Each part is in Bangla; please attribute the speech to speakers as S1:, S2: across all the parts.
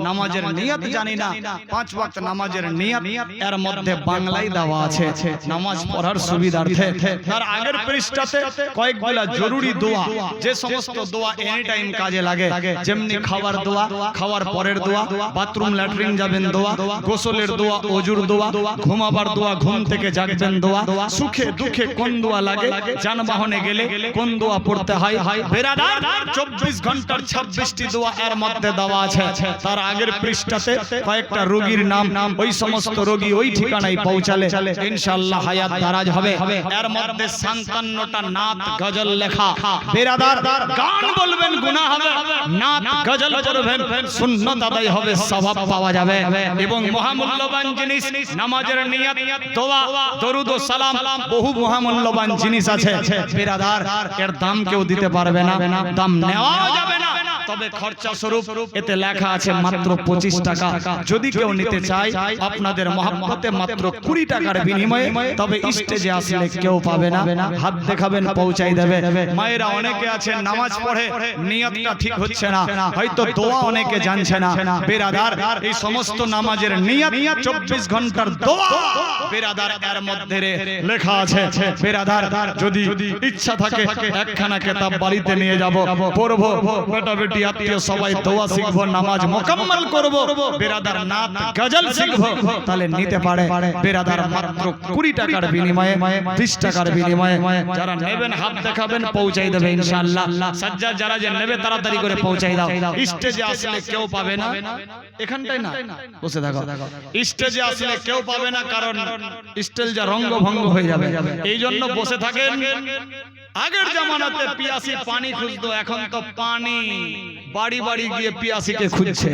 S1: নামাজের নিয়ত জানি না, 5 ওয়াক্ত নামাজের নিয়ত এর মধ্যে বাংলায় দেওয়া আছে নামাজ পড়ার সুবিধার্থে। তার আগের পৃষ্ঠাতে কয়েকগুলা জরুরি দোয়া, যে সমস্ত দোয়া এনি টাইম কাজে লাগে, যেমনি খাবার দোয়া, খাওয়ার পরের দোয়া, বাথরুম ল্যাট্রিন যাবেন দোয়া, গোসলের দোয়া, ওজুর দোয়া, ঘুমাবার দোয়া, ঘুম থেকে জাগবেন দোয়া, সুখে দুঃখে কোন দোয়া লাগে, যানবাহনে গেলে কোন দোয়া পড়তে হয়। বেরাদার 24 ঘন্টার 26টি দোয়া এর মধ্যে দেওয়া আছে। তার আগের পৃষ্ঠাতে কয়েকটা রোগীর নাম, ওই সমস্ত রোগী ওই ঠিকানায় পৌঁছালে ইনশাআল্লাহ হায়াত দারাজ হবে। এর মধ্যে 57টা নাত গজল লেখা। বেরাদার গান বলবেন গুনাহ হবে, নাত গজল পড়বেন সুন্নাত আদায় হবে, সওয়াব পাওয়া যাবে। এবং মহামূল্যবান জিনিস নামাজের নিয়ত, দোয়া, দরুদ ও সালাম, বহু মহামূল্যবান জিনিস আছে। বেরাদার এর দাম কেউ দিতে পারবে না, দাম নেওয়া যাবে না, তবে খরচা স্বরূপ এতে লেখা আছে মাত্র 25 টাকা। যদি কেউ নিতে চায় আপনাদের মহব্বতে মাত্র 20 টাকার বিনিময়ে, তবে স্টেজে আসলে কেউ পাবে না, হাত দেখাবেন পৌঁছাই দেবে। মায়েরা অনেকে আছেন নামাজ পড়ে নিয়তটা ঠিক হচ্ছে না, হয়তো দোয়া অনেকে জানছে না। বেরাদার এই সমস্ত নামাজের নিয়ত 24 ঘন্টার দোয়া বেরাদার এর মধ্যে লেখা আছে। বেরাদার যদি ইচ্ছা থাকে একখানা কিতাব বাড়িতে নিয়ে যাব, পড়বো, বেটা বেটি আত্মীয় সবাই দোয়া শিখবো, নামাজ মোকাম্মল করব, বেরাদার নাত গজল শিখবো, তাহলে নিতে পারে। বেরাদার মাত্র 20 টাকার বিনিময়ে, 20 টাকার বিনিময়ে যারা নেবেন হাত দেখাবেন পৌঁছাই দেবে ইনশাআল্লাহ। সাজ্জাদ যারা যে নেবে তাড়াতাড়ি করে পৌঁছাই দাও। স্টেজে আসলে কেউ পাবে না, এখানটাই না বসে থাকো, স্টেজে আসলে কেউ পাবে না, কারণ স্টেজ যা রঙ্গভঙ্গ হয়ে যাবে, এই জন্য বসে থাকেন। আগের জামানাতে পিয়াসি পানি খুঁজতো, এখন তো পানি বাড়ি বাড়ি গিয়ে পিয়াসিকে খুঁজছে।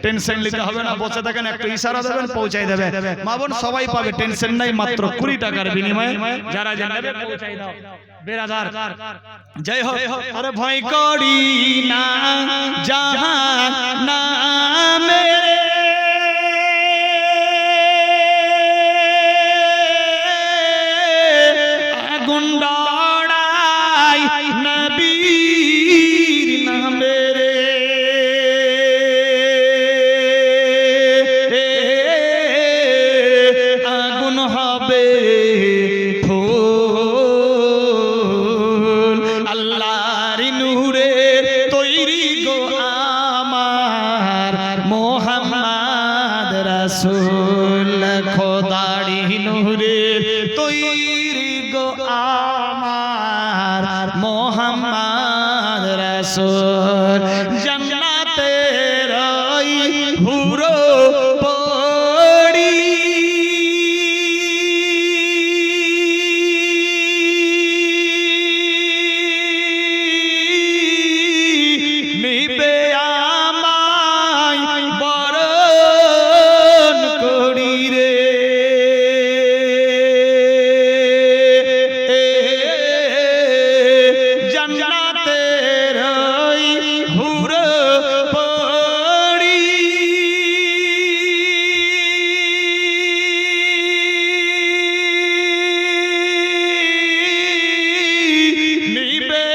S1: টেনশন নিতে হবে না, বসে থাকেন, একটু ইশারা দেবেন পৌঁছাই দেবে। মা বোন সবাই পাবে, টেনশন নাই, মাত্র 20 টাকার বিনিময়ে যারা জানাবে পৌঁছাই দাও। বেরাদার জয় হোক। আরে ভয় করি না জাহান্নামে, আগুন ডড়াই নবীর নামে রে, আগুন হবে ফুল, আল্লাহর নূরে তৈরি গো আমার মোহাম্মদ রাসূল, খোদারি নূরে তৈরি গো আমার মোহাম্মদ রাসূল, জান্নাতের ওই হুরো পড়ি নিবে আমায় বরণ করি রে, জান্নাতের ওই হুরো পড়ি, নিবে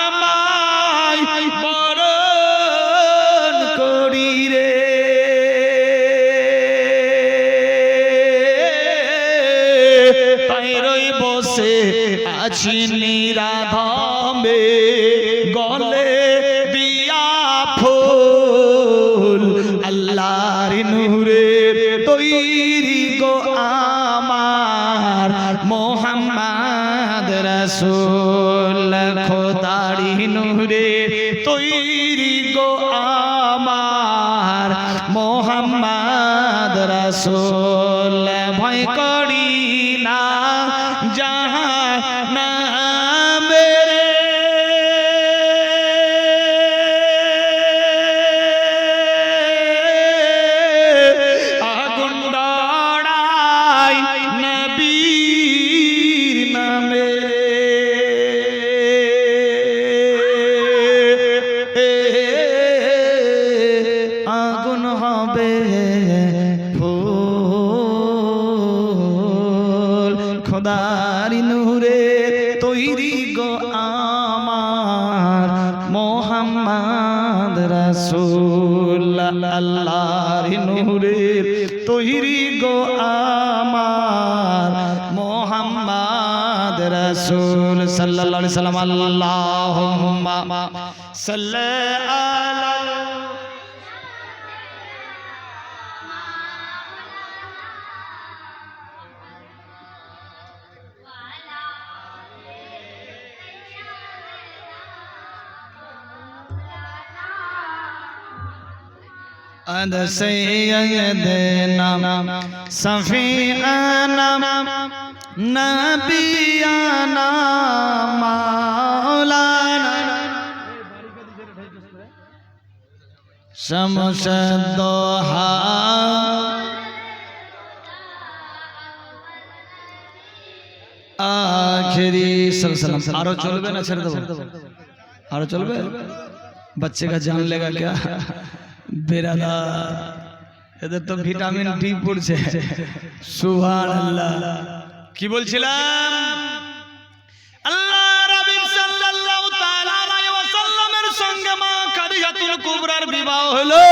S1: আমায় বরণ করি রে, তাই রই বসে আছি নিরাধমে, গলে দিয়া ফুল, আল্লাহর নূরে তৈরি গো আমার মোহাম্মদ রাসূল, খোদারি নূরে তৈরি গো আমার মোহাম্মদ রাসূল, ভয় করি না জাহান্নামে রে, আগুন ডড়াই নবীর নামে রে, আগুন হবে ফুল, খোদারি নূরে তৈরি গো আমার মোহাম্মদ রাসূল, আল্লাহর নূরের তৈরি গো আমার মুহাম্মদ রাসূল সাল্লাল্লাহু আলাইহি সাল্লাম আল্লাহুম্মা সাল্লি আলা أنت سيدنا شفيعنا نبينا مولانا شمس الضحى आखिरी सल्लम आरो चलबे ना छेड़ देबो आरो चलबे बच्चे का जान लेगा क्या बेरादार এদের তো ভিটামিন ডি পড়ছে সুবহানাল্লাহ কি বলছিলাম আল্লাহর হাবিব সাল্লাল্লাহু তাআলা আলাইহি ওয়াসাল্লামের সঙ্গে মা খাদিজাতুল কুবরার বিবাহ হলো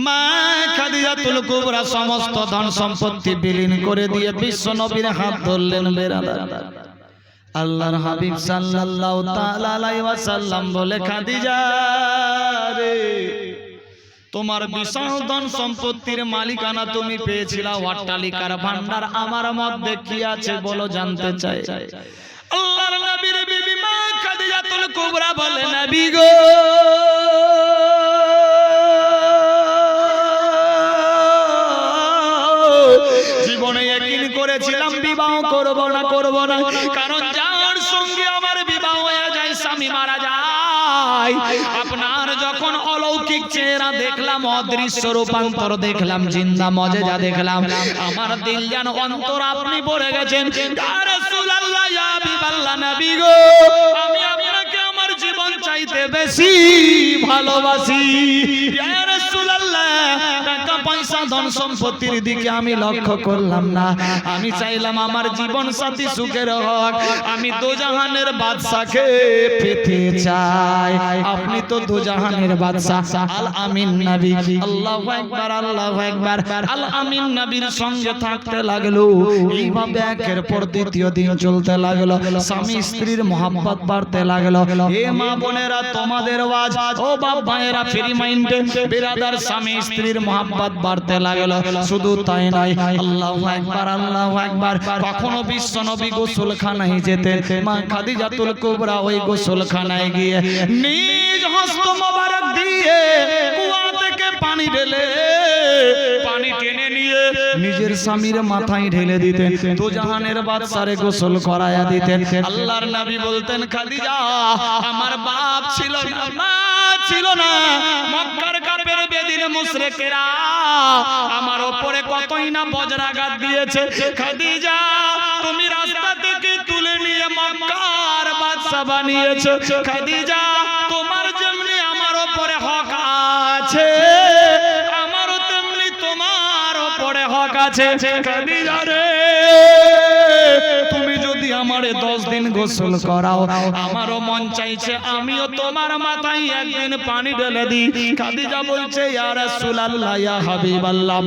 S1: মা খাদিজাতুল কুবরা সমস্ত ধন সম্পত্তি বিলীন করে দিয়ে বিশ্ব নবীর হাত ধরলেন বেরাদার আল্লাহর হাবিব সাল্লাল্লাহু তাআলা আলাইহি ওয়াসাল্লাম বলে খাদিজা রে তোমার বিশাল ধন সম্পত্তির মালিকানা তুমি পেয়েছিলা অট্টালিকার ভান্ডার আমার মধ্যে কি আছে বলো জানতে চাই আল্লাহর নবীর বিবি মা খাদিজাতুল কুবরা বলে নবী গো জীবনে ইয়াকিন করেছিলাম বিবাহ করব না কারণ যার সঙ্গে আমার বিবাহ হয়ে যায় স্বামী মারা যায় আপনার যখন অলৌকিক চেহারা দেখলাম অদৃশ্য রূপান্তর দেখলাম জিন্দা মজেজা দেখলাম আমার দিল যেন অন্তর আপনি ভরে গেছেন ইয়া রাসূলুল্লাহ ইয়া হাবিবাল্লাহ নবী গো আমি আপনাকে আমার জীবন চাইতে বেশি ভালোবাসি ইয়া রাসূলুল্লাহ টাকা পয়সা ধন সম্পত্তির দিকে আমি লক্ষ্য করলাম না আমি চাইলাম আমার জীবন সাথী সুখের হোক আমি দোজাহানের বাদশাকে পেতে চাই আপনি তো দোজাহানের বাদশা আল আমিন নবী আল্লাহু আকবার আল আমিন নবীর সঙ্গে থাকতে লাগলো এইভাবে একের পর দ্বিতীয় দিন চলতে লাগলো স্বামী স্ত্রীর মহব্বত বাড়তে লাগলো এ মা বোনেরা তোমাদের আওয়াজ ও বাপ ভাইয়েরা ফ্রি মাইন্ডে বিরাদার স্বামী স্ত্রীর মহব্বত বাড়তে লাগলো শুধু তাই নয় আল্লাহু আকবার কখনো বিশ্ব নবী গোসলখানায় যেতেন মা খাদিজাতুল কুবরা ওই গোসলখানায় গিয়ে নিজ হস্ত মোবারক দিয়ে কুয়া থেকে পানি ঢেলে পানি টেনে নিয়ে নিজের স্বামীর মাথায় ঢেলে দিতেন দোজাহানের বাদশারে গোসল করায়া দিতেন আল্লাহর নবী বলতেন খাদিজা আমার বাপ ছিল না মা ছিল না মক্কার কাফের বেদিন মুশরিকেরা আমার উপরে কতই না বজ্রাঘাত দিয়েছে খাদিজা তুমি রাস্তা থেকে তুলে নিয়ে মক্কার বাদশা বানিয়েছো খাদিজা তোমার যেমনি আমার উপরে হক আছে আমারও তেমনি তোমার উপরে হক আছে খাদিজা রে তুমি যদি আমারে 10 দিন গোসল করাও আমারও মন চাইছে আমিও তোমার মাথায় একদিন পানি ঢেলে দিই খাদিজা বলছে ইয়া রাসূলুল্লাহ ইয়া হাবিবাল্লাহ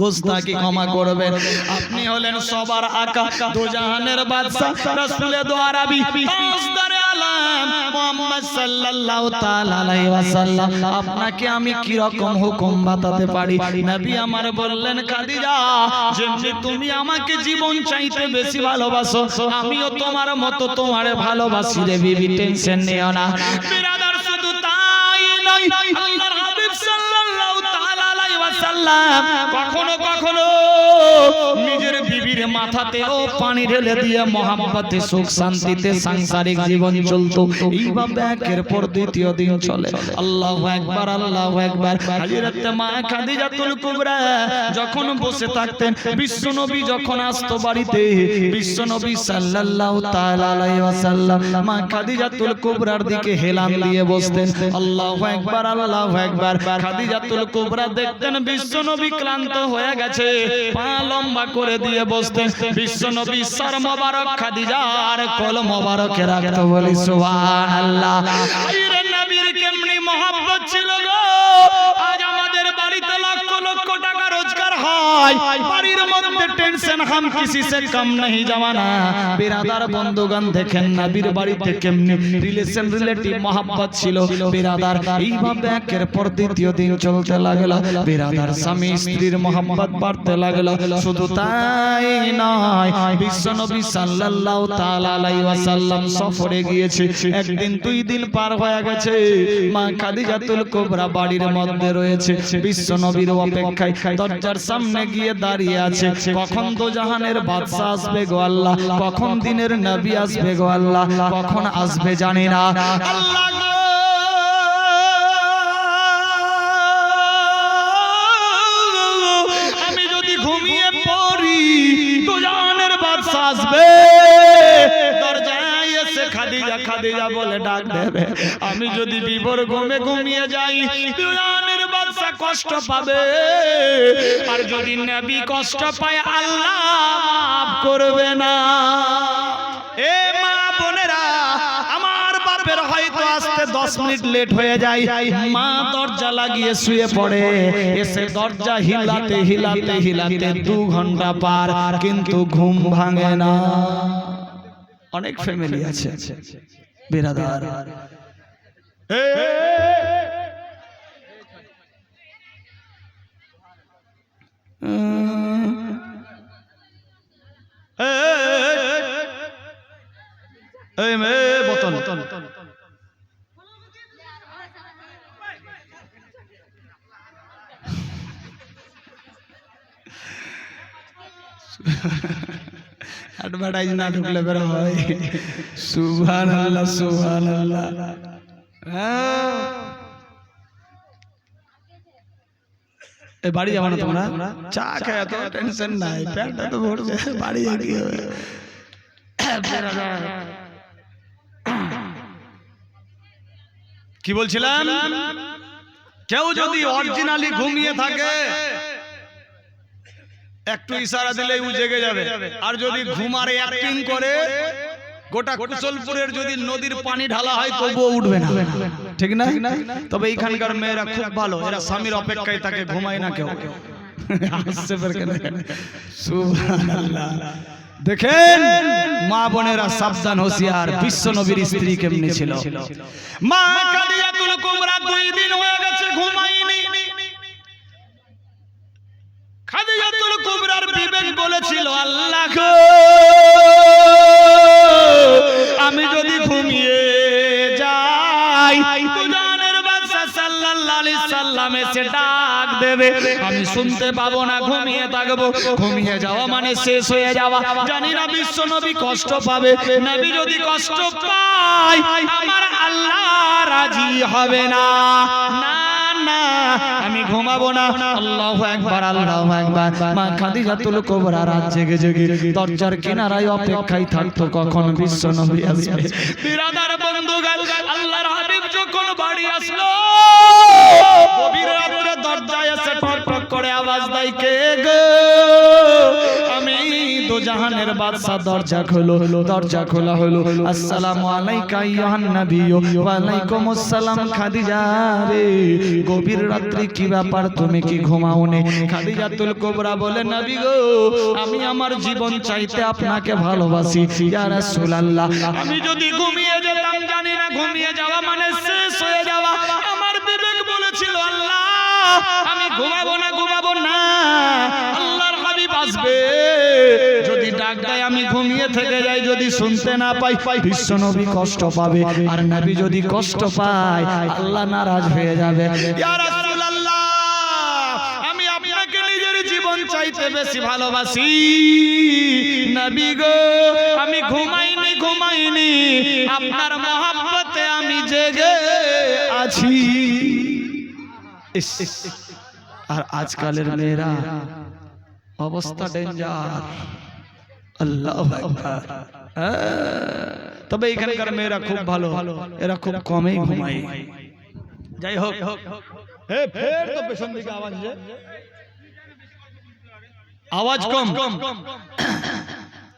S1: গোস্তাকি ক্ষমা করবেন আপনি হলেন সবার আকা দোজাহানের বাদশা রাসূলে দো আরবি তাজদারে আলম মুহাম্মদ সাল্লাল্লাহু তাআলা আলাইহি ওয়াসাল্লাম আপনাকে আমি কি রকম হুকুম বাতাতে পারি নবী আমার বললেন খাদিজা যেমনি তুমি আমাকে জীবন চাইতে বেশি ভালোবাসো আমিও তোমার মতো তোমারে ভালোবাসি রে বিবি টেনশন নিও না বিরাদার শুধু তাই নয় আল্লাহর হাবিব সাল্লাল্লাহু তাআলা আলাইহি ওয়াসাল্লাম কখনো কখনো নিজের বিবির মাথাতেও পানি ঢেলে দিয়ে মহব্বতে সুখ শান্তিতে সাংসারিক জীবন চলতো এইভাবে একের পর দ্বিতীয় দিন চলে আল্লাহু আকবার হযরত মা খাদিজাতুল কুবরা যখন বসে থাকতেন বিশ্বনবী যখন আসতো বাড়িতে বিশ্বনবী সাল্লাল্লাহু তাআলা আলাইহি ওয়াসাল্লাম মা খাদিজাতুল কুবরার দিকে হেলান দিয়ে বসতেন আল্লাহু আকবার খাদিজাতুল কুবরা দেখতেন বিশ্বনবী ক্লান্ত হয়ে গেছে, পা লম্বা করে দিয়ে বসতে বিশ্বনবী সর মোবারক খাদিজার কোল মোবারকে রাখতো। বলি সুবহানাল্লাহ। আইরে নবীর কেমনি মহব্বত ছিল গো। আজ আমাদের বাড়িতে লক্ষ লক্ষ টাকা রোজগার হয়, বাড়ির মধ্যে টেনশন হাম কিসি সে কম नहीं जमाना। बिरादर বন্ধুগণ দেখেন নবীর বাড়িতে কেমনি রিলেশন রিলেটিভ মহব্বত ছিল বিরাদার। এইভাবে একের পর দ্বিতীয় দিন চলতে লাগলো। বিরাদার স্বামী স্ত্রীর মহব্বত বাড়তে লাগলো। শুধু তাই নয়, বিশ্বনবী সাল্লাল্লাহু তাআলা আলাইহি ওয়াসাল্লাম সফরে গিয়েছে। একদিন দুই দিন পার হয়ে গেছে, মা খাদিজাতুল কুবরা বাড়ির মধ্যে রয়েছে, বিশ্বনবীর অপেক্ষায় দরজার সামনে গিয়ে দাঁড়িয়ে আছে। কখন তো জাহানের বাদশা আসবে গো আল্লাহ, কখন দিনের নবী আসবে গো আল্লাহ, কখন আসবে জানি না আল্লাহ গো। আমি যদি ঘুমিয়ে পড়ি তো জাহানের বাদশা আসবে, দরজায় এসে খাদিজা খাদিজা বলে ডাক দেবে। আমি যদি বিভোর ঘুমে ঘুমিয়ে যাই জাহানের বাদশা কষ্ট পাবে, আর যদি নবী কষ্ট পায় আল্লাহ মাফ করবে না। এ মা বোনেরা, আমার বাপের হয়তো আসতে 10 মিনিট লেট হয়ে যায়, মা দরজা লাগিয়ে শুয়ে পড়ে, এসে দরজা হিলাতে হিলাতে হিলাতে 2 ঘন্টা পার, কিন্তু ঘুম ভাঙে না। অনেক ফ্যামিলি আছে বিরাদার। বোতল অ্যাডভার্টাইজ না ঢুকলে বের হয়। সুবহানাল্লাহ সুবহানাল্লাহ। এই বাড়ি যাবো না তোমরা? চা খেয়ে তো টেনশন নাই, পেটটা তো ভরছে, বাড়ি কি হবে। কি বলছিলাম? কেউ যদি অরিজিনালি ঘুমিয়ে থাকে একটু ইশারা দিলেই ও জেগে যাবে, আর যদি ঘুমারে অ্যাক্টিং করে গোটা কুশলপুরের যদি নদীর পানি ঢালা হয় তবুও উঠবে না, ঠিক না? তবে এইখানকার মেয়েরা খুব ভালো, এরা স্বামীর অপেক্ষায় তাকে ঘুমায় না কেউ। আসছে সুবহানাল্লাহ। দেখেন মা বোনেরা সাবধান হোশিয়ার। বিশ্ব নবীর স্ত্রী কেমনি ছিল? মা খাদিজাতুল কুবরা 2 দিন হয়ে গেছে ঘুমায়নি। খাদিজাতুল কুবরার বিবেক বলেছিল, আল্লাহ গো, আমি যদি ঘুমিয়ে যাই জাহানের বাদশা সাল্লাল্লাহু আলাইহি সাল্লাম এসে ডাক দেবে, আমি শুনতে পাবো না, ঘুমিয়ে থাকবো। ঘুমিয়ে যাওয়া মানে শেষ হয়ে যাওয়া। জানি না বিশ্ব নবী কষ্ট পাবে। নবী যদি কষ্ট পায় আমার আল্লাহ রাজি হবে না। না না, আমি ঘুমাবো না। আল্লাহু আকবার আল্লাহু আকবার। মা খাদিজাতুল কুবরা রাত জেগে জেগে দরজার কিনারায় অপেক্ষায় থাকতো কখন বিশ্ব নবী আসবে। বিরাদার বন্ধুগণ, আল্লাহর হাবিব যখন বাড়ি আসলো, গভীর রাতে দরজায় এসে ঠক ঠক করে আওয়াজ দেয়, কে গো? আমি দো জাহানের বাদশা। দরজা খোলো। দরজা খোলা হলো। আসসালামু আলাইকা আইয়ুহান নবী। ওয়া আলাইকুমুস সালাম। খাদিজা রে, গভীর রাত্রি কি ব্যাপার, তুমি কি ঘুমাও নে? খাদিজাতুল কুবরা বলে, নবী গো, আমি আমার জীবন চাইতে আপনাকে ভালোবাসি ইয়া রাসূলুল্লাহ। আমি যদি ঘুমিয়ে যেতাম, জানি না ঘুমিয়ে যাওয়া মানে শেষ হয়ে যাওয়া। আমার বিবেক বলেছিল, আল্লাহ আমি ঘুমাবো না, ঘুমাবো না। আল্লাহর হাবিব আসবে, যদি ডাক দেয় আমি ঘুমিয়ে থেকে যাই, যদি শুনতে না পাই বিশ্ব নবী কষ্ট পাবে, আর নবী যদি কষ্ট পায় আল্লাহ নারাজ হয়ে যাবে। ইয়া রাসূলুল্লাহ, আমি আপনাকে নিজের জীবন চাইতে বেশি ভালোবাসি। নবী গো, আমি ঘুমাইনি ঘুমাইনি, আপনার মহব্বতে আমি জেগে আছি। আর আজকালের মেয়েরা অবস্থা ডেঞ্জার। আল্লাহু আকবার। তবে এখানকার মেয়েরা খুব ভালো, এরা খুব কমই ঘুমায়। যাই হোক, ফের তো পেছন দিকে আওয়াজ, आवाज कम।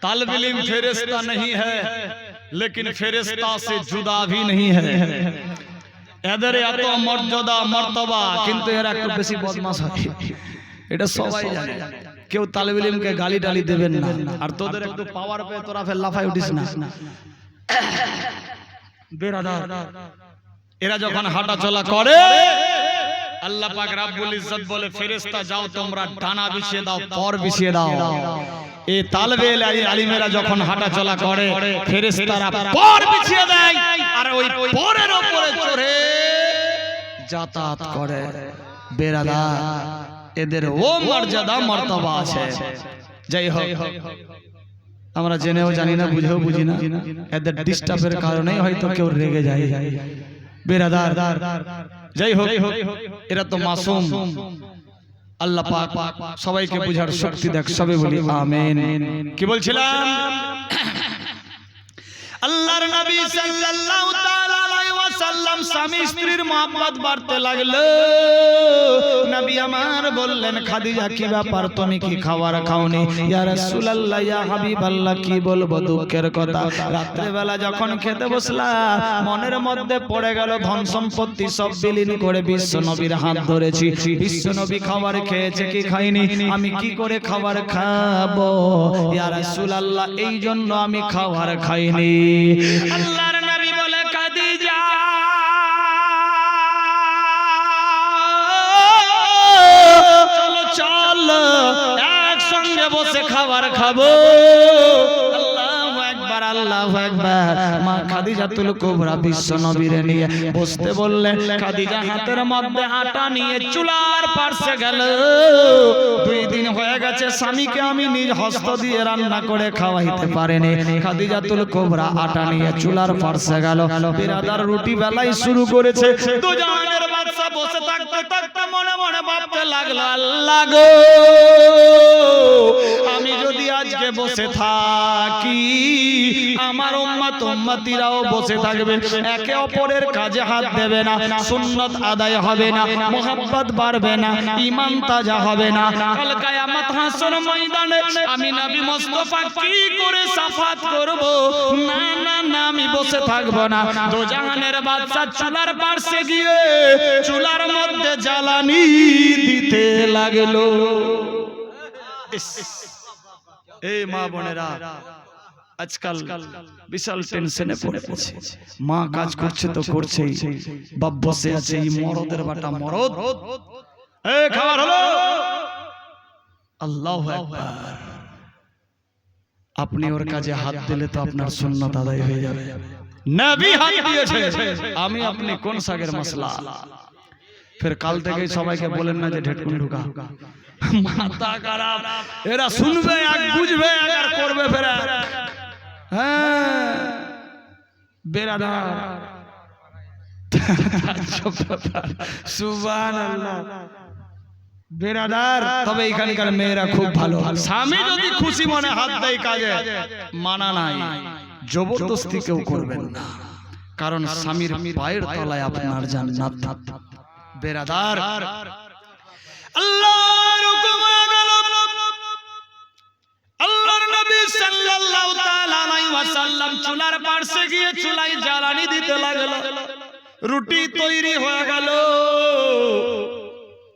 S1: तालिब इल्म फेरिस्ता नहीं है, लेकिन फेरिस्ता से जुदा भी नहीं है। এদের এত মর্যাদা মর্তবা, কিন্তু এরা একটু বেশি বদমাশ হয়, এটা সবাই জানে। কেউ তালিব ইলমকে গালি টালি দেবেন না। আর তোদের একটু পাওয়ার পেয়ে তোরা ফের লাফাই উঠিস না। বেরাদার, এরা যখন হাঁটা চলা করে, আল্লাহ পাক রব্বুল ইজ্জত বলে ফেরেশতা যাও তোমরা ডানা বিছিয়ে দাও, পর বিছিয়ে দাও। এই তালিবে আলিমেরা যখন হাঁটা চলা করে, ফেরেশতারা পর বিছিয়ে দেয় আর ওই পরের উপরে চড়ে যাতায়াত করে। বেরাদার, এদের ও মর্যাদা মর্তবা আছে। যাই হোক, আমরা জেনেও জানি না, বুঝেও বুঝি না, এদের ডিস্টার্বের কারণেই হয়তো কেউ রেগে যায়। বেরাদার, যাই হোক, এরা তো মাসুম। আল্লাহ পাক সবাইকে বুঝার শক্তি দেখ, সবে বলি আমিন। কি বলছিলাম? আল্লাহর নবী সাল্লাল্লাহু তাআলা আলাইহি ওয়াসাল্লাম স্বামী স্ত্রীর মহব্বত বাড়তে লাগলো। নবী আমার বললেন, খাদিজা কি ব্যাপার, তুমি কি খাবার খাওনি? ইয়া রাসূলুল্লাহ, ইয়া হাবিবাল্লাহ, কি বলবো দুঃখের কথা। রাত্রে বেলা যখন খেতে বসলাম, মনের মধ্যে পড়ে গেল ধন সম্পত্তি সব বিলীন করে বিশ্ব নবীর হাত ধরেছি। বিশ্ব নবী খাবার খেয়েছে কি খাইনি, আমি কি করে খাবার খাবো? ইয়া রাসূলুল্লাহ, এই জন্য আমি খাবার খাইনি। আল্লাহর নবী বলে, খাদিজা চলো চলো একসঙ্গে বসে খাবার খাবো। আল্লাহু আকবার, আল্লাহু আকবার। মা খাদিজাতুল কুবরা বিশ্ব নবীরে নিয়ে বসতে বললেন। খাদিজা হাতের মধ্যে আটা নিয়ে চুলার পাশে গেল। 2 দিন হয়ে গেছে স্বামীকে আমি নিজ হস্ত দিয়ে রান্না করে খাওয়াইতে পারিনি। খাদিজাতুল কুবরা আটা নিয়ে চুলার পাশে গেল। বিরাদার, রুটি বেলাই শুরু করেছে। দুজনের বাদশা বসে থাকতে থাকতে মনে মনে ভাবতে লাগলো, আল্লাহ গো, আমি যদি আজকে বসে থাকি, আমার উম্মত উম্মতিরাও বসে থাকবে, একে অপরের কাজে হাত দেবে না, সুন্নাত আদায় হবে না, মোহাব্বত বাড়বে না, ঈমান তাজা হবে না। কাল কিয়ামত হাসর ময়দানে আমি নবী মুস্তাফা কি করে সাফাত করব? না না না, আমি বসে থাকব না। দোজাহানের বাদশা চুলার পাশে গিয়ে চুলার মধ্যে জ্বালানি দিতে লাগলো। এই মা বোনেরা আজকাল বিশাল টেনশনে পড়ে গেছে। মা কাজ করছে তো করছেই, বাপ বসে আছে, এই মরদের বাটা মরদ। এই খাবার হলো, আল্লাহু আকবার। আপনি ওর কাজে হাত দিলে তো আপনার সুন্নাত আদায় হয়ে যাবে। নবী হাত দিয়েছে, আমি আপনি কোন সাগের মশলা। ফের কাল থেকে সবাইকে বলেন না যে ঢেটকুনি ঢুকা, মাথা খারাপ। এরা শুনবে এক, বুঝবে এক, আর করবে ফের। হ্যাঁ বেরাদার, সুবহানাল্লাহ। বেরাদার, তবে এখানকার মেয়েরা খুব ভালো। স্বামী যদি খুশি মনে হাত দেয় কাজে, মানা নাই, জবরদস্তি কেউ করবেন না, কারণ স্বামীর পায়ের তলায় আপনার জান্নাত। বেরাদার, আল্লাহর হুকুম হয়ে গেল। আল্লাহর নবী সাল্লাল্লাহু তাআলা আলাইহি ওয়াসাল্লাম চুলার পাশে গিয়ে চুলায় জ্বালানি দিতে লাগলো। রুটি তৈরি হয়ে গেল।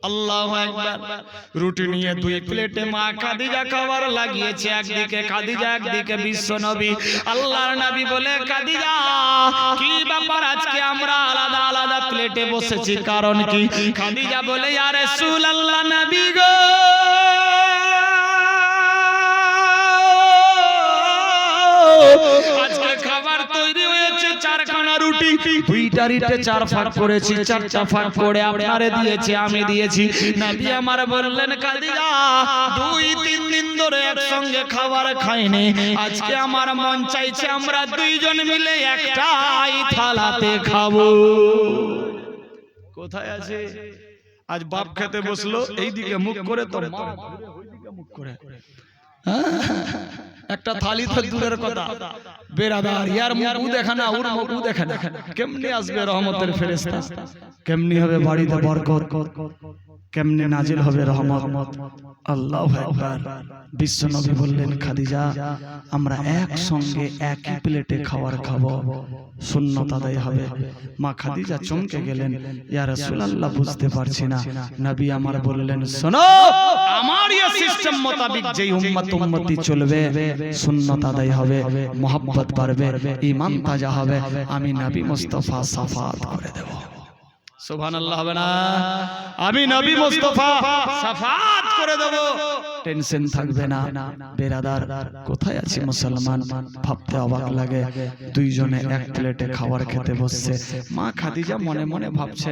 S1: আল্লাহু আকবার। রুটি নিয়ে 2 প্লেটে মা খাদিজা খাবার লাগিয়েছে, একদিকে খাদিজা, একদিকে বিশ্ব নবী। আল্লাহর নবী বলে, খাদিজা কি ব্যাপার, আজকে আমরা আলাদা আলাদা প্লেটে বসেছি, কারণ কি? খাদিজা বলে, ইয়া রাসূলুল্লাহ, নবী গো, আজকে খাবার তৈরি হয়েছে 4খানা রুটি, 2টা রুটি 4 ভাগ করেছি, 4টা ভাগ করে আপনারে দিয়েছি, আমি দিয়েছি। নবী আমার বললেন, খাদিজা 2-3 দিন ধরে একসঙ্গে খাবার খাইনি, আজকে আমার মন চাইছে আমরা 2 জন মিলে একটাই থালাতে খাবো। কোথায় আছে? আজ বাপ খেতে বসলো, এইদিকে মুখ করে, তো মা ওইদিকে মুখ করে। একটা থালি তো দূরের কথা, বেরাদার, ইয়ার মুখ দেখা না, ওর মুখ দেখা না। কেমনি আসবে রহমতের ফেরেশতা? কেমনি হবে বাড়িতে বরকত? কেমনে নাজিল হবে রহমত। আল্লাহু আকবার। বিশ্বনবী বললেন, খাদিজা আমরা একসঙ্গে একই প্লেটে খাবার খাবো, সুন্নত আদায় হবে। মা খাদিজা চমকে গেলেন, ইয়া রাসূলুল্লাহ বুঝতে পারছি না। নবী আমার বললেন, শোনো, আমার এই সিস্টেম মোতাবেক যেই উম্মতি চলবে, সুন্নত আদায় হবে, মোহাব্বত বাড়বে, ঈমান তাজা হবে, আমি নবী মুস্তাফা সাফাত করে দেব। সুবহানাল্লাহ হবে না? আমি নবী মুস্তাফা সাফাত করে দেব, টেনশন থাকবে না। বেরাদার, কোথায় আছি মুসলমান, ভাবতে অবাক লাগে। দুইজনে এক প্লেটে খাবার খেতে বসছে। মা খাদিজা মনে মনে ভাবছে,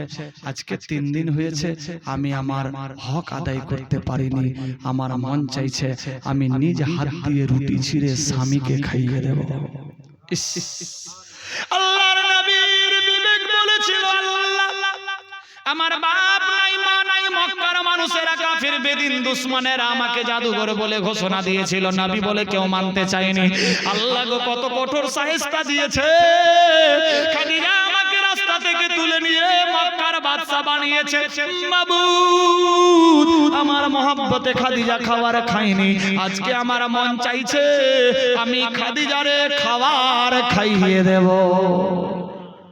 S1: আজকে 3 দিন হয়েছে আমি আমার হক আদায় করতে পারিনি, আমার মন চাইছে আমি নিজ হাত দিয়ে রুটি ছিঁড়ে স্বামীকে খাইয়ে দেব। আল্লাহর নবীর বিবেক বলেছিল, আল্লাহ আমার বাপ নাই, মা নাই, মক্কার মানুষেরা কাফির বেদিন দুশমনেরা আমাকে জাদুঘর বলে ঘোষণা দিয়েছিল। নবী বলে কেউ মানতে চায়নি। আল্লাহ গো কত কঠোর শায়েস্তা দিয়েছে। খাদিজা আমাকে রাস্তা থেকে তুলে নিয়ে মক্কার বাদশা বানিয়েছে। মাবুদ, আমার মহব্বতে খাদিজা খাবার খাইনি, আজকে আমার মন চাইছে আমি খাদিজারে খাবার খাইয়ে দেব।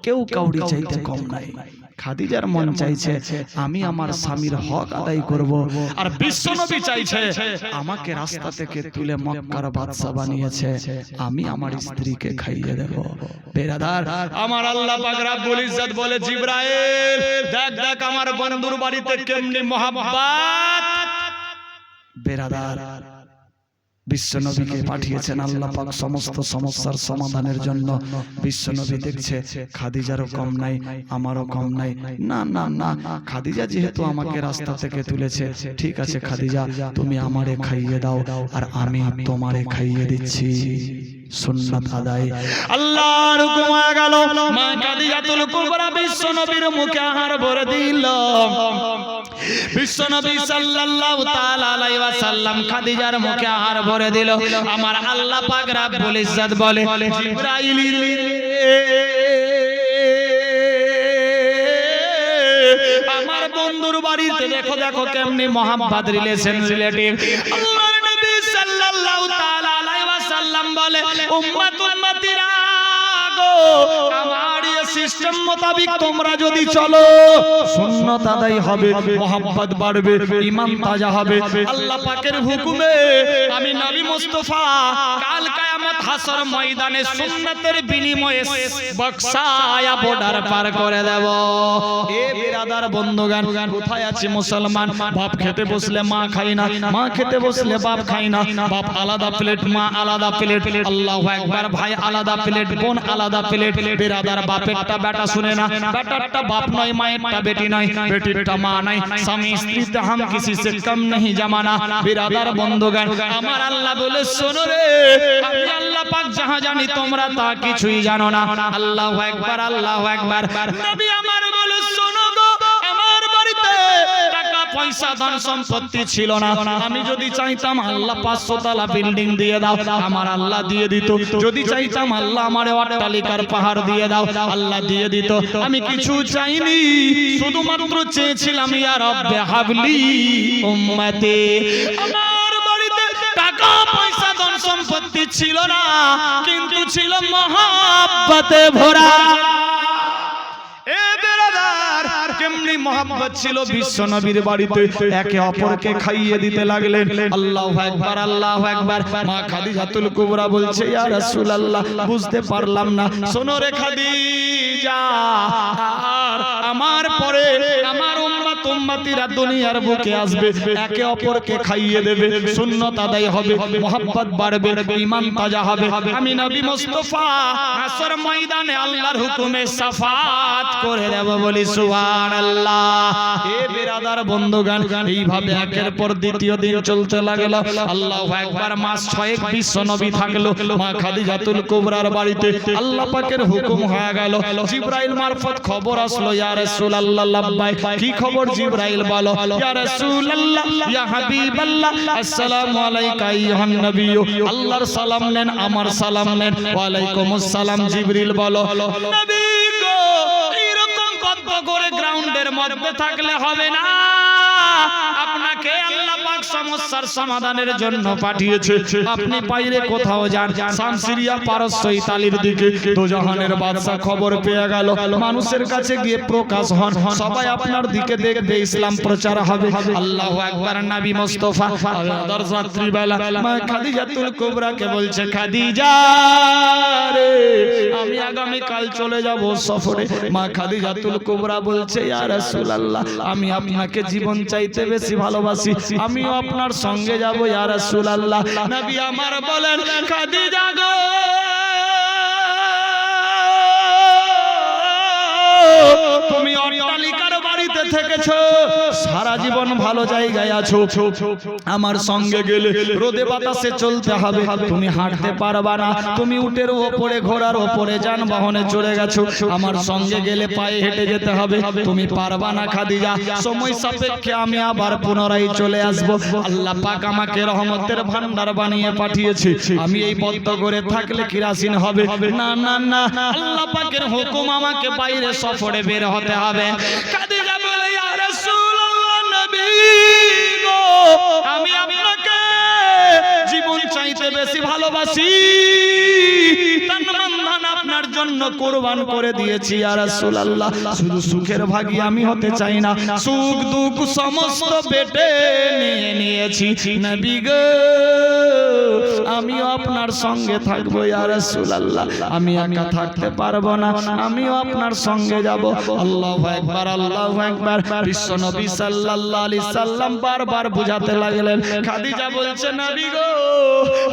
S1: কেউ কাউরি চাইতে কম নাই। খাদিজার মন চাইছে আমি আমার স্বামীর হক আদায় করব, আর বিশ্বনবী চাইছে আমাকে রাস্তা থেকে তুলে মক্কার বাদশা বানিয়েছে, আমি আমার স্ত্রীকে খাইয়ে দেব। বেরাদার, আমার আল্লাহ পাক রব্বুল ইজ্জত বলে, জিবরাইল দেখ দেখ আমার বন্ধুর বাড়িতে কেমনি মহব্বত। বেরাদার, বিশ্বনবীকে পাঠিয়েছেন আল্লাহ পাক সমস্ত সমস্যার সমাধানের জন্য। বিশ্বনবী দেখছে খাদিজারও কম নাই, আমারও কম নাই। না না না, খাদিজা যেহেতু আমাকে রাস্তা থেকে তুলেছে, ঠিক আছে খাদিজা তুমি আমারে খাইয়ে দাও, আর আমি তোমারে খাইয়ে দিচ্ছি। সুন্নাত আদায়। আল্লাহর হুকুম হয়ে গেল। মা খাদিজাতুল কুবরা বিশ্বনবীর মুখে আহার ভরে দিল। বিশ্বনবী সাল্লাল্লাহু তাআলা আলাইহি ওয়াসাল্লাম খাদিজার মুখে আহার ভরে দিল। আমার আল্লাহ পাক রব্বুল ইজ্জত বলে, জিবরাইল আমার বন্ধুর বাড়িতে দেখো দেখো কেমনি মোহাম্মদ রিলেটিভ। আল্লাহর নবী সাল্লাল্লাহু তাআলা আলাইহি ওয়াসাল্লাম বলে, উম্মতিরা গো, আমার এই সিস্টেম মোতাবেক তোমরা যদি চলো, সুন্নাত আদায় হবে, মোহাব্বত বাড়বে, ঈমান তাজা হবে। আল্লাহ পাকের হুকুমে আমি নবী মুস্তাফা কাল কিয়ামত হাসর ময়দানে সুন্নাতের বিনিময়ে বক্সায়া বর্ডার পার করে দেব। এ বিরাদার বন্ধুগণ, কোথায় আছে মুসলমান? বাপ খেতে বসলে মা খায় না, মা খেতে বসলে বাপ খায় না। বাপ আলাদা প্লেট, মা আলাদা প্লেট। আল্লাহু আকবার। ভাই আলাদা প্লেট, বোন আলাদা প্লেট। বিরাদার বাপেরটা বেটা শুনে না, বেটারটা বাপ নয়, মায়েরটা বেটি নয়, বেটিরটা মা নাই। স্বামী স্ত্রীতে হাম কিসি সে কম नहीं জামানা। বিরাদার বন্ধুগণ, আমার আল্লাহ বলে, শোনো রে, আমি আল্লাহ পাক যাহা জানি তোমরা তা কিছুই জানো না। আল্লাহু আকবার, আল্লাহু আকবার। নবী আমার বলে, শোনো গো, আমার বাড়িতে টাকা পয়সা ধন সম্পত্তি ছিল না। আমি যদি চাইতাম আল্লাহ 500 তলা বিল্ডিং দিয়ে দাও, আমার আল্লাহ দিয়ে দিত। যদি চাইতাম আল্লাহ আমারে অট্টালিকার পাহাড় দিয়ে দাও, আল্লাহ দিয়ে দিত। আমি কিছু চাইনি, শুধুমাত্র চেয়েছিলাম ইয়া রব্বে হাবলি উম্মতি। আমার বাড়িতে টাকা পয়সা ধন সম্পত্তি ছিল না, কিন্তু ছিল মহব্বতে ভরা। কেমনি মহব্বত ছিল বিশ্বনবীর বাড়িতে, একে অপরকে খাইয়ে দিতে লাগলেন। আল্লাহু আকবার, আল্লাহু আকবার। মা খাদিজাতুল কুবরা বলছে, ইয়া রাসূলুল্লাহ বুঝতে পারলাম না। শোনো রে খাদিজা, আর আমার পরে আমার উম্মতিরা দুনিয়ার বুকে আসবে, একে অপরকে খাইয়ে দেবে, সুন্নাত আদায় হবে, মহব্বত বাড়বে, ঈমান তাজা হবে। আমি নবী মুস্তাফা হাসর ময়দানে আল্লাহর হুকুমে সাফাত করে দেব, বলি সুবহানাল্লাহ। এ বিরাদার বন্ধুগণ, এইভাবে একের পর দ্বিতীয় দিন চলতে লাগলো। আল্লাহু আকবার। মাস 6 বিশ্বনবী থাকলো মা খাদিজাতুল কুবরার বাড়িতে। আল্লাহ পাকের হুকুম হয়ে গেল, জিবরাইল মারফত খবর আসলো, ইয়া রাসূলুল্লাহ লাব্বাইক। কি খবর জিবরাইল বলো? ইয়া রাসূলুল্লাহ, ইয়া হাবিবাল্লাহ, আসসালামু আলাইকা আইয়ুহান নবী। আল্লাহর সালাম নেন, আমার সালাম নেন। ওয়া আলাইকুমুস সালাম। জিবরিল বলো, নবী গো, এরকম গদ্দ করে গ্রাউন্ডের মধ্যে থাকলে হবে না। আপনাকে আল্লাহ পাক সমস্যার সমাধানের জন্য পাঠিয়েছে। আপনি বাইরে কোথাও যান, শাম, সিরিয়া, পারস্য, ইতালির দিকে দোজাহানের বাদশা খবর পেয়ে গেল, মানুষের কাছে গিয়ে প্রকাশ হন, সবাই আপনার দিকে দেখবে, ইসলাম প্রচার হবে। আল্লাহু আকবার। নবী মুস্তাফা আদর রাত্রিবেলা মা খাদিজাতুল কুবরাকে বলছে, খাদিজা রে, আমি আগামী কাল চলে যাব সফরে। মা খাদিজাতুল কুবরা বলছে, ইয়া রাসূলুল্লাহ, আমি আপনাকে জীবন চাইতে বেশি ভালোবাসি, আমিও আপনার সঙ্গে যাব ইয়া রাসূলুল্লাহ। নবী আমার বলেন, খাদিজা গো, তুমি অট্টালিকার বাড়িতে থেকেছো, সারা জীবন ভালো জায়গায় আছো, আমার সঙ্গে গেলে রোদে বাতাসে চলতে হবে, তুমি হাঁটতে পারবা না, তুমি উটের ওপরে ঘোড়ার ওপরে যানবাহনে চলে গেছো, আমার সঙ্গে গেলে পায়ে হেঁটে যেতে হবে, তুমি পারবা না খাদিজা, সময় সাপেক্ষে আমি আবার পুনরায় চলে আসব। আল্লাহ পাক আমাকে রহমতের ভান্ডার বানিয়ে পাঠিয়েছে, আমি এই বদ্ধ করে থাকলে কিরাসিন হবে না, না না, আল্লাহ পাকের হুকুম, আমাকে বাইরে সফরে বের হতে হবে। খাদিজা বলে, ইয়া রাসূলুল্লাহ, নবী গো, আমি আপনাকে জীবন চাইতে বেশি ভালোবাসি, তন মন ধন আপনার জন্য কুরবান করে দিয়েছি ইয়া রাসূলুল্লাহ। শুধু সুখের ভাগী আমি হতে চাই না, সুখ দুঃখ সমস্ত পেটে নিয়ে নিয়েছি নবী গো, আমিও আপনার সঙ্গে থাকবো ইয়া রাসূলুল্লাহ, আমি একা থাকতে পারবো না, আমিও আপনার সঙ্গে যাব। আল্লাহু আকবার, আল্লাহু আকবার। বিশ্ব নবী সাল্লাল্লাহু আলাইহি সাল্লাম বারবার বুঝাতে লাগলেন। খাদিজা বলছে, নবী গো,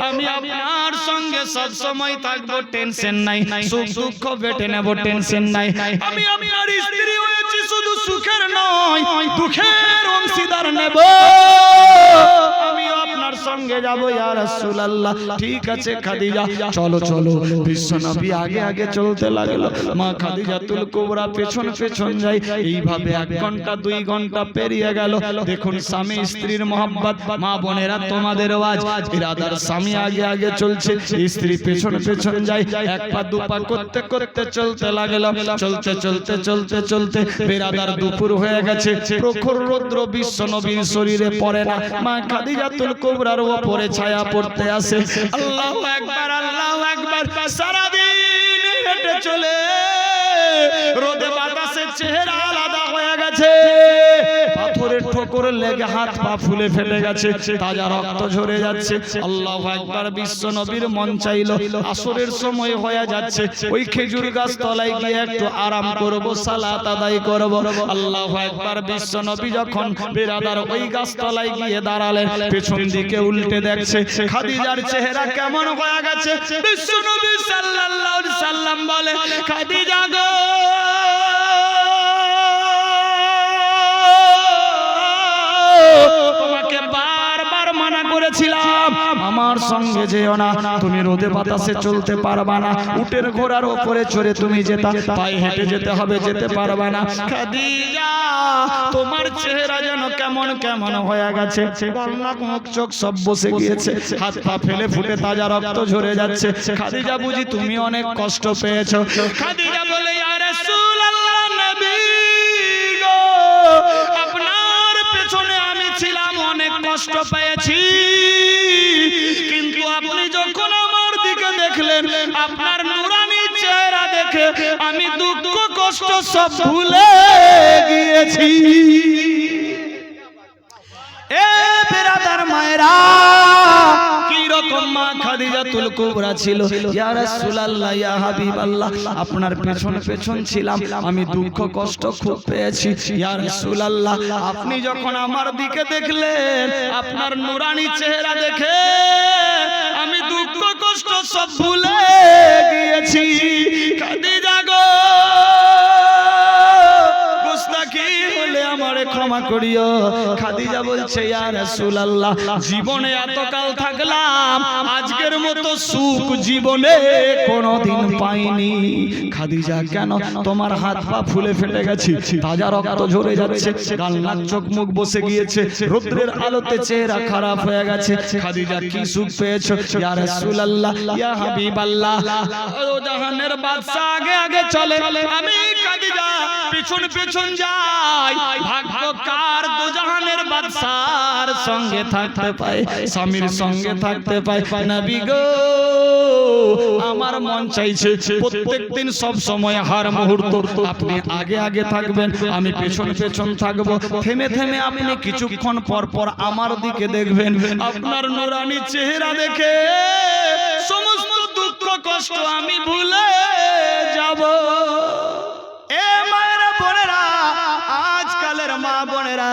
S1: আমি আপনার সঙ্গে সব সময় থাকবো, টেনশন নাই, সুখ দুঃখ বেটে নেব, টেনশন নাই, আমি আপনার স্ত্রী হয়েছি, শুধু সুখের নয় দুঃখের অংশীদার নেব, আমিও আপনার সঙ্গে যাব ইয়া রাসূলুল্লাহ। ঠিক আছে খাদিজা, চলো চলো। বিশ্ব নবী আগে আগে চলতে লাগলো, মা খাদিজাতুল কুবরা পেছন পেছন যায়। এইভাবে 1 ঘন্টা 2 ঘন্টা পেরিয়ে গেল। দেখুন স্বামী স্ত্রীর মহব্বত, মা বোনেরা তোমাদের আওয়াজ, ইরাদার স্বামী আগে আগে চলছে, স্ত্রী পেছন পেছন যায়, 1 পা 2 পা করতে করতে চলতে লাগলো। চলতে চলতে চলতে চলতে বেরাদার দুপুর হয়ে গেছে, প্রখর রৌদ্র বিশ্ব নবীর শরীরে পড়ে না, মা খাদিজাতুল কুবরার উপরে ছায়া পড়তে আসে। আল্লাহু আকবার, আল্লাহু আকবার। সারা দিন হেঁটে চলে রোদে বাতাসে চেহারা আলাদা হয়ে গেছে, পাথরের ঠোকর লেগে হাত পা ফুলে ফেটে গেছে, তাজা রক্ত ঝরে যাচ্ছে। আল্লাহু আকবার। বিশ্ব নবীর মন চাইলো আসরের সময় হয়ে যাচ্ছে, ওই খেজুর গাছ তলায় গিয়ে একটু আরাম করব, সালাত আদায় করব। আল্লাহু আকবার। বিশ্ব নবী যখন বেরাদার ওই গাছ তলায় গিয়ে দাঁড়ালেন, পেছন দিকে উল্টে দেখছে খাদিজার চেহারা কেমন হয়ে গেছে। বিশ্ব নবী সাল্লাল্লাহু আলাইহি সাল্লাম বলে, খাদিজা গো, তোমাকে বারবার মানা করেছিলাম আমার সঙ্গে যেও না, তুমি রোদে বাতাসে চলতে পারবা না, উটের ঘোড়ার উপরে চড়ে তুমি যেতা, পায়ে হেঁটে যেতে হবে, যেতে পারবা না। খাদিজা, তোমার চেহারা যেন কেমন কেমন হয়ে গেছে, নাক মুখ চোখ সব বসে গিয়েছে, হাত পা ফেলে ফুটে তাজা রক্ত ঝরে যাচ্ছে। খাদিজা, বুঝি তুমি অনেক কষ্ট পেয়েছো? খাদিজা বলে, ইয়া রাসূলুল্লাহ, নবী গো, আপনার পেছনে আমি ছিলাম, অনেক কষ্ট পেয়েছি, কিন্তু আপনি যখন আমার দিকে দেখলেন, আপনার নূরানি চেহারা দেখে আমি দুঃখ কষ্ট সব ভুলে গিয়েছি। এ বেরাদার মায়েরা, কি রকম মা খাদিজাতুল কুবরা ছিল। ইয়া রাসূলুল্লাহ, ইয়া হাবিবাল্লাহ, আপনার পেছন পেছন ছিলাম, আমি দুঃখ কষ্ট খুব পেয়েছি। ইয়া রাসূলুল্লাহ, আপনি যখন আমার দিকে দেখলেন, আপনার নূরানি চেহারা দেখে আমি দুঃখ কষ্ট সব ভুলে গিয়েছি। খাদিজা গো, গুস্তাখি হলে আমারে ক্ষমা করিও। খাদিজা বলছে, ইয়া রাসূলুল্লাহ, জীবনে এতকাল থাকলাম, আজকের মতো সুখ জীবনে কোনোদিন পাইনি। খাদিজা, কেন? তোমার হাত পা ফুলে ফেটে গেছে, তাজা রক্ত ঝরে যাচ্ছে, গাল নাক চোখ মুখ বসে গিয়েছে, রৌদ্রের আলোতে চেহারা খারাপ হয়ে গেছে। খাদিজা, কি সুখ পেয়েছো? ইয়া রাসূলুল্লাহ, ইয়া হাবিবাল্লাহ, ও জাহানের বাদশা আগে আগে চলে, আমি খাদিজা পিছন পিছন যাই। ভাগ্য কার, দো জাহানের সঙ্গে থাকতে পাই, স্বামীর সঙ্গে থাকতে পাই। নবী গো আমার মন চাইছে প্রত্যেকদিন সব সময় হার মুহূর্ত আপনি আগে আগে থাকবেন, আমি পেছন পেছন থাকবো। থেমে থেমে আপনি কিছুক্ষণ পর পর আমার দিকে দেখবেন, আপনার নূরানি চেহারা দেখে সমস্ত দুঃখ কষ্ট আমি ভুলে যাব। এ মায়েরা বোনেরা, আজকালের মা বোনেরা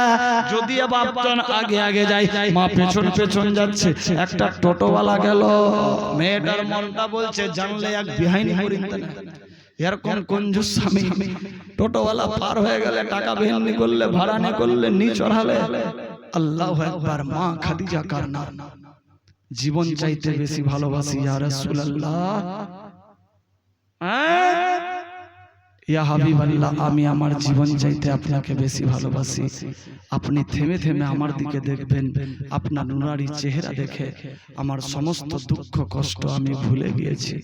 S1: যদি বাপজন আগে আগে যায়, মা পেছন পেছন যাচ্ছে, একটা টোটোওয়ালা গেল, মেয়েটার মনটা বলছে জানলে এক বিহাইনি করিতে না। এরকম কঞ্জুস স্বামী, টোটোওয়ালা পার হয়ে গেলে টাকা বেহানি করলে, ভাড়া নে করলে, নি চড়ালে। আল্লাহু আকবার। মা খাদিজা কার নাম, জীবন চাইতে বেশি ভালোবাসি ইয়া রাসূলুল্লাহ, ইয়া হাবিবাল্লাহ, আমি আমার জীবন চাইতে আপনাকে বেশি ভালোবাসি। আপনি থেমে থেমে আমার দিকে দেখবেন, আপনার নুরারি চেহারা দেখে আমার সমস্ত দুঃখ কষ্ট আমি ভুলে গিয়েছি।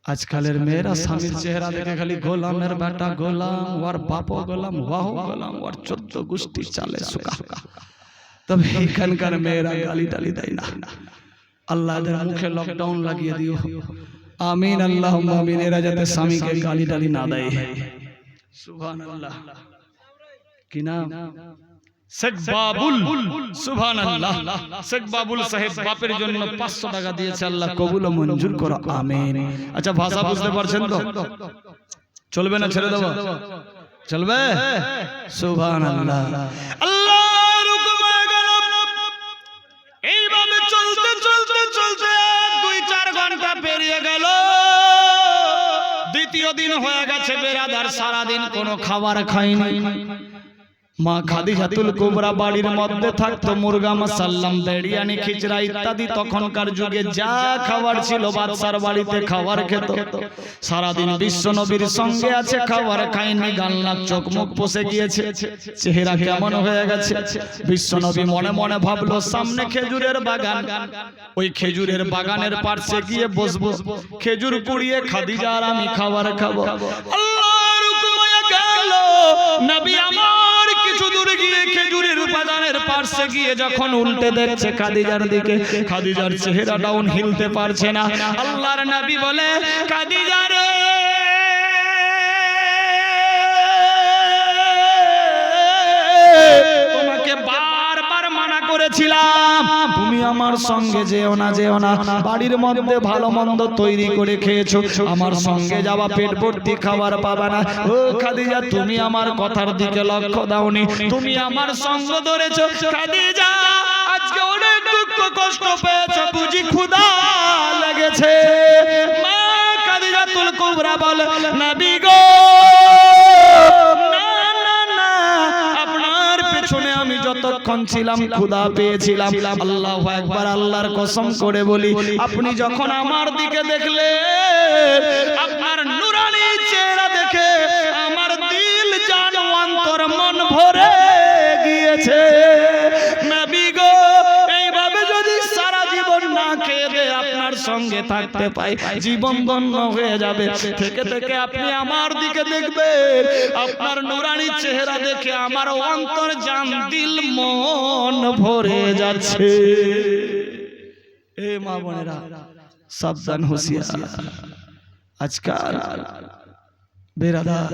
S1: আজকালের মেয়েরা স্বামীর চেহারা দেখে খালি গোলামের বেটা গোলাম, ওর বাপও গোলাম, ওয়াও গোলাম, ওর 14 গোষ্ঠী চালে সুকা। তবে এখানকার মেয়েরা গালি টালি দেয় না। আল্লাহ এদের মুখে লকডাউন লাগিয়ে দিও, আমিন আল্লাহুম্মা আমিন। এরা যাতে স্বামীকে গালি টালি না দেয়। সুবহানাল্লাহ। কি নাম? শেখ বাবুল। সুবহানাল্লাহ। শেখ বাবুল সাহেব বাপের জন্য 500 টাকা দিয়েছে, আল্লাহ কবুল ও মঞ্জুর করো, আমিন। আচ্ছা ভাষা বুঝতে পারছেন তো? চলবে না ছেড়ে দেব? চলবে? সুবহানাল্লাহ। আল্লাহর হুকুম হয়ে গেল। এইভাবে চলতে চলতে চলতে 2-4 ঘন্টা পেরিয়ে গেল। দ্বিতীয় দিন হয়ে গেছে, বেরাদার সারা দিন কোনো খাবার খায়নি। মা খাদিজাতুল কুবরা বাড়ির মধ্যে থাকতো, মুরগা মাসাল্লাম, বিরিয়ানি, খিচড়া ইত্যাদি তখনকার যুগে যা খাবার ছিল বাদশার বাড়িতে খাবার খেত। সারা দিন বিশ্ব নবীর সঙ্গে আছে, খাবার খায়নি, গালনাক চোখ মুখ বসে গিয়েছে, চেহারা কেমন হয়ে গেছে। বিশ্ব নবী মনে মনে ভাবলো সামনে খেজুরের বাগান, ওই খেজুরের বাগানের পাশে গিয়ে বসবো, খেজুর কুড়িয়ে খাদিজা আর আমি খাবার খাবো। আল্লাহর হুকুম হয়ে গেল। নবী আমার কিছু দূরে গিয়ে খেজুরের বাগানের পাশে গিয়ে যখন উল্টে দেখছে খাদিজার দিকে, খাদিজার চেহারা ডাউন, হিলতে পারছে না। আল্লাহর নবী বলে, খাদিজা রে, তোমাকে বারবার মানা করেছিলাম তুমি আমার সঙ্গে যেও না, যেও না। বাড়ির মধ্যে ভালো মন্দ তৈরি করে খেয়েছো, আমার সঙ্গে যাওয়া পেট ভর্তি খাবার পাবে না। ও খাদিজা, তুমি আমার কথার দিকে লক্ষ্য দাওনি, তুমি আমার সঙ্গ ধরেছো। খাদিজা, আজকে অনেক দুঃখ কষ্ট পেয়েছো, বুঝি ক্ষুধা লেগেছে। মা খাদিজাতুল কুবরা বলে, নবী গো, আমি যতক্ষণ ছিলাম ক্ষুধা পেয়েছিলাম। আল্লাহু আকবার। আল্লাহর কসম করে বলি, আপনি যখন আমার দিকে দেখলেন, আপনার নূরানি চেহারা দেখে আমার দিল জান অন্তর মন ভরে গিয়েছে। নবী গো, এইভাবে যদি সারা জীবন না খেয়ে দে আপনার সঙ্গে থাকতে পাই, জীবন ধন্য হয়ে যাবে। থেকে থেকে আপনি আমার দিকে দেখবেন, আপনার নূরানি চেহারা দেখে আমার অন্তর জান দিল মন ভরে যাচ্ছে। এ মা বোনেরা, সাবধান, হুঁশিয়ার। আজকাল বেরাদার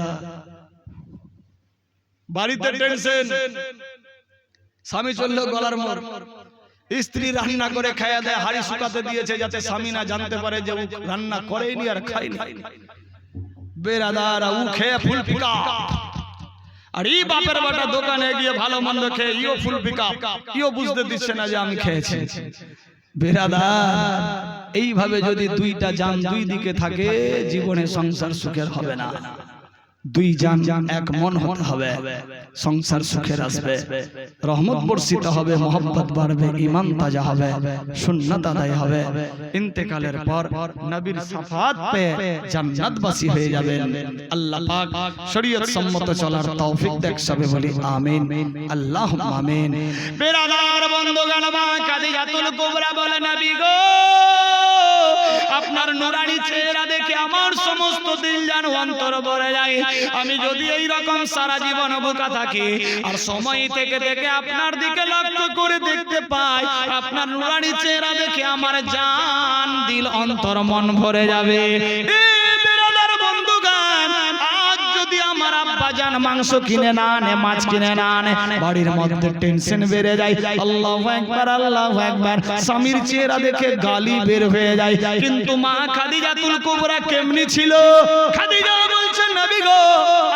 S1: বাড়িতে টেনশন, স্বামী চললো গলার মোর, স্ত্রী রান্না করে খাইয়া দেয়, হাড়ি শুকাতে দিয়েছে যাতে স্বামী না জানতে পারে যে ও রান্না করেনি আর খায়নি। বেরাদার, ও খেয়ে ফুল ফিকা, আর এই বাপের বাটা দোকানে গিয়ে ভালো মন্দ খেয়ে ইও ফুল ফিকা, ইও বুঝতে দিচ্ছে না যে আমি খেয়েছি। বেরাদার, এইভাবে যদি দুইটা জান দুই দিকে থাকে, জীবনে সংসার সুখের হবে না। দুই জান এক মন হতে হবে, সংসার সুখের আসবে, রহমত বর্ষিত হবে, মহব্বত বাড়বে, ঈমান তাজা হবে, সুন্নাত আদায় হবে। ইন্তেকালের পর নবীর শাফাত পেয়ে জান্নাতবাসী হয়ে যাবেন। আল্লাহ পাক শরীয়ত সম্মত চলার তৌফিক দেখ, সবে বলি আমিন, আল্লাহুম্মা আমিন। বেরাদার বন্ধুগণ, মা খাদিজাতুল কুবরা বলে, নবী গো, আপনার নুরানি চেহারা দেখে আমার সমস্ত দিল যেন অন্তর ভরে যায়। আমি যদি এই রকম সারা জীবন বোকা থাকি আর সময় থেকে থেকে আপনার দিকে লক্ষ্য করে দেখতে পাই, আপনার নুরানি চেহারা দেখে আমার জান দিল অন্তর মন ভরে যাবে। বাজান মাংস কিনে না আনে, মাছ কিনে না আনে, বাড়ির মধ্যে টেনশন বেড়ে যায়। আল্লাহু আকবার, আল্লাহু আকবার, স্বামীর চেহারা দেখে গালি বের হয়ে যায়। কিন্তু মা খাদিজাতুল কুবরা কেমনি ছিল? খাদিজা বলছেন, নবী গো,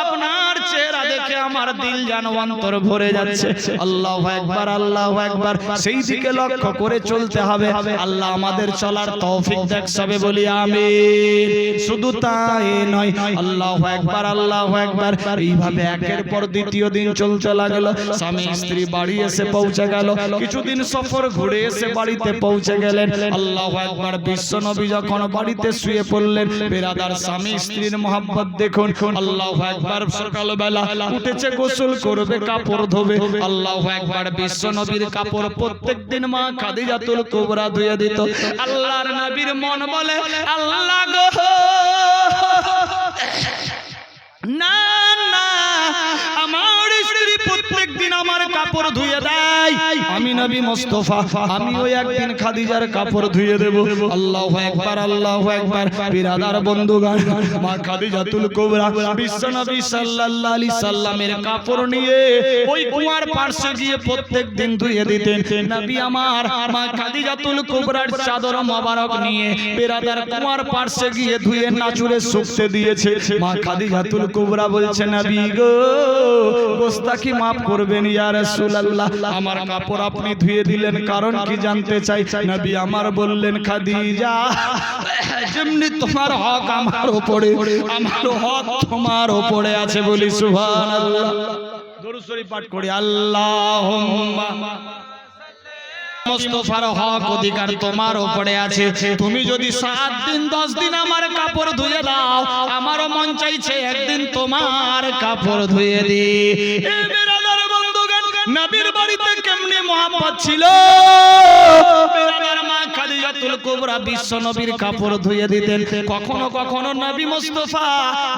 S1: আপনার চেহারা দেখে আমার দিল যেন অন্তর ভরে যাচ্ছে। আল্লাহু আকবার, আল্লাহু আকবার, সেই দিকে লক্ষ্য করে চলতে হবে। আল্লাহ আমাদের চলার তৌফিক দেখাবে বলি আমিন। শুধু তাই নয়, আল্লাহু আকবার, আল্লাহু আকবার, এইভাবে একের পর দ্বিতীয় দিন চলতে লাগলো। স্বামী স্ত্রী বাড়ি এসে পৌঁছে গেল। কিছুদিন সফর ঘুরে এসে বাড়িতে পৌঁছে গেলেন। আল্লাহু আকবার, বিশ্ব নবী যখন বাড়িতে শুয়ে পড়লেন, বেরাদার স্বামী স্ত্রীর মহব্বত দেখুন। আল্লাহু আকবার, সকালবেলা উঠেছে, গোসল করবে, কাপড় ধোবে। আল্লাহু আকবার, বিশ্ব নবীর কাপড় প্রত্যেকদিন মা খাদিজাতুল কুবরা ধুয়ে দিত। আল্লাহর নবীর মন বলে, আল্লাহ গো, না না, আমার স্ত্রী প্রত্যেক দিন আমার কাপড় ধুয়ে দেয়, আমি নবী মুস্তাফা আমিও একদিন খাদিজার কাপড় ধুয়ে দেব। আল্লাহু আকবার, আল্লাহু আকবার, বিরাদার বন্ধুগণ, মা খাদিজাতুল কুবরা বিশ্ব নবী সাল্লাল্লাহু আলাইহি সাল্লামের কাপড় নিয়ে ওই কুয়ার পাশে গিয়ে প্রত্যেক দিন ধুয়ে দিতেন। নবী আমার মা খাদিজাতুল কুবরার চাদর মোবারক নিয়ে বিরাদার কুয়ার পাশে গিয়ে ধুয়ে নাচুরে শুকতে দিয়েছে। মা খাদিজাতুল কুবরা বলছেন, নবী গো, গোস্তাকি মাফ করবেন ইয়া রাসূলুল্লাহ, আমার কাপড় আপনি ধুয়ে দিলেন, কারণ কি জানতে চাই? নবী আমার বললেন, খাদিজা, যেমনি তোমার হক আমার উপরে, আমার হক তোমার উপরে আছে, বলি সুবহানাল্লাহ। দরুদ শরীফ পাঠ করি, আল্লাহুম্মা মুস্তাফার হক অধিকার তোমার উপরে আছে। তুমি যদি 7 দিন 10 দিন আমার কাপড় ধুয়ে দাও, আমারও মন চাইছে একদিন তোমার কাপড় ধুয়ে দিই। এ বেরাদার বন্ধুগণ, নবীর বাড়িতে কেমনে মহব্বত ছিল। বেরাদার মা খাদিজাতুল কুবরা বিশ্ব নবীর কাপড় ধুয়ে দিতেন। কখনো কখনো নবী মুস্তাফা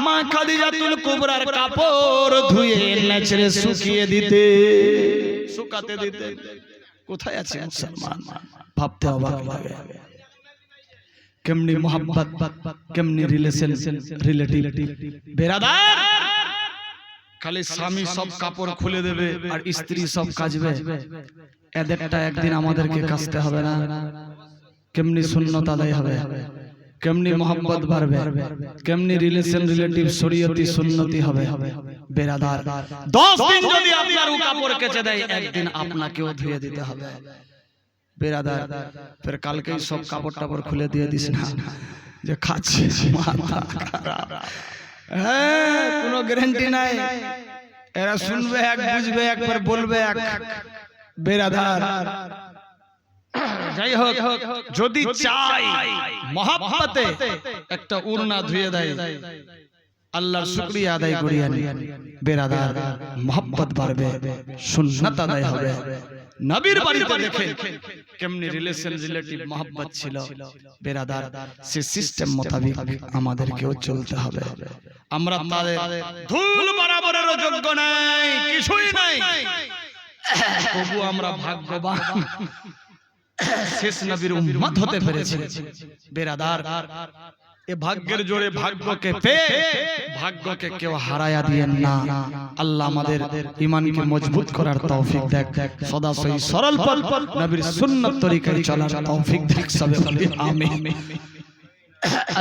S1: মা খাদিজাতুল কুবরার কাপড় ধুয়ে নেচড়ে শুকিয়ে দিতে, শুকাতে দিতে। কোথায় আছে মুসলমান? ভাবতে অবাক লাগে, কেমনি মোহাব্বত, কেমনি রিলেশন, রিলেটিভ। বেরাদার, খালি স্বামী সব কাপড় খুলে দেবে আর স্ত্রী সব কাচবে, এদেরটা একদিন আমাদেরকে কাচতে হবে না? কেমনি সুন্নত আদায় হবে, কেমনি মোহাব্বত বাড়বে, কেমনি রিলেশন, রিলেটিভ, শরীয়তি সুন্নতি হবে। বেরাদার, 10 দিন যদি আপনার কাপড় কেচে দেয়, একদিন আপনাকেও ধুয়ে দিতে হবে। বেরাদার, ফের কালকেই সব কাপড় টাপড় খুলে দিয়ে দিস না, যে খাচ্ছে মাথা খারাপ। হ্যাঁ, কোনো গ্যারান্টি নাই। এরা শুনবে এক, বুঝবে এক, পর বলবে এক। বেরাদার, যাই হোক, যদি চাই মহব্বতে একটা উড়না ধুয়ে দেয়, আল্লাহর শুকরিয়া আদায় করি আনি। বেরাদার, মহব্বত বাড়বে, সুন্নাত আদায় হবে। নবীর বাড়িতে দেখেন কেমনি রিলেশন, রিলেটিভ মহব্বত ছিল। বেরাদার, সে সিস্টেম মোতাবেক আমাদেরকেও চলতে হবে। আমরা তাদের ধুল বরাবরেরও যোগ্য নাই, কিছুই নাই, তবু আমরা ভাগ্যবান, শেষ নবীর উম্মত হতে পেরেছি। বেরাদার, এ ভাগ্যের জোরে ভাগ্যকে পেয়ে ভাগ্যকে কেউ হারায়া দিয়েন না। আল্লাহ আমাদের ঈমানকে মজবুত করার তৌফিক দেখ, সদা সহি সরল পথ নবীর সুন্নাত তরিকায় চলার তৌফিক দেখ, সবে বলি আমিন,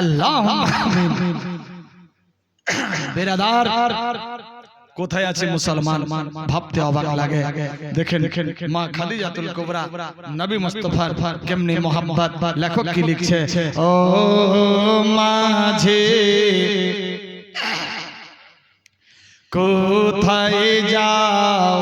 S1: আল্লাহুম্মা আমিন। বেরাদার, কোথায় আছে মুসলমান? ভাবতে অবাক লাগে। দেখেন মা খাদিজাতুল কুবরা নবী মুস্তাফার কেমনে মোহাব্বত, লেখক কি লিখছে, ও মাঝে কোথায় যাও